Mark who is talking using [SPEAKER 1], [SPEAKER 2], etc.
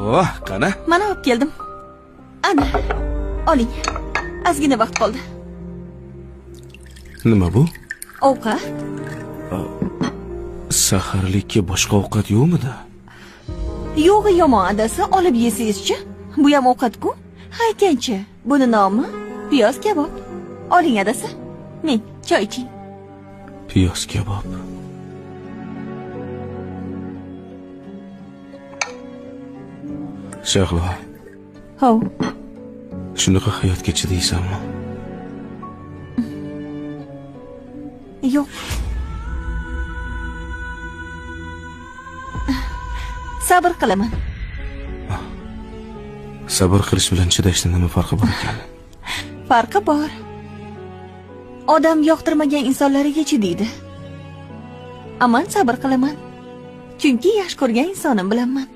[SPEAKER 1] Oh, qani?
[SPEAKER 2] Mana olib keldim. Ana, oling. Ozgina vaqt qoldi.
[SPEAKER 1] Nima bu?
[SPEAKER 2] Ovqat.
[SPEAKER 1] Saharlikka boshqa ovqat yo'qmidi?
[SPEAKER 2] Yo'g'i yomon adasi, olib yesangiz-chi. Bu ham ovqat-ku. Haykanchi. Buni nomi piyoz kabob. Oling adasi. Men choy iching.
[SPEAKER 1] Piyoz kabob. Shahlo.
[SPEAKER 2] Hov.
[SPEAKER 1] Shunaqa hayotga chidaysanmi?
[SPEAKER 2] Yo'q. Sabr qilaman.
[SPEAKER 1] Sabr qilish bilan chidashning nima farqi bor ekan?
[SPEAKER 2] Farqi bor. Odam yoqtirmagan insonlariga chidaydi. Aman sabr qilaman. Chunki yaxshi ko'rgan insonim bilanman.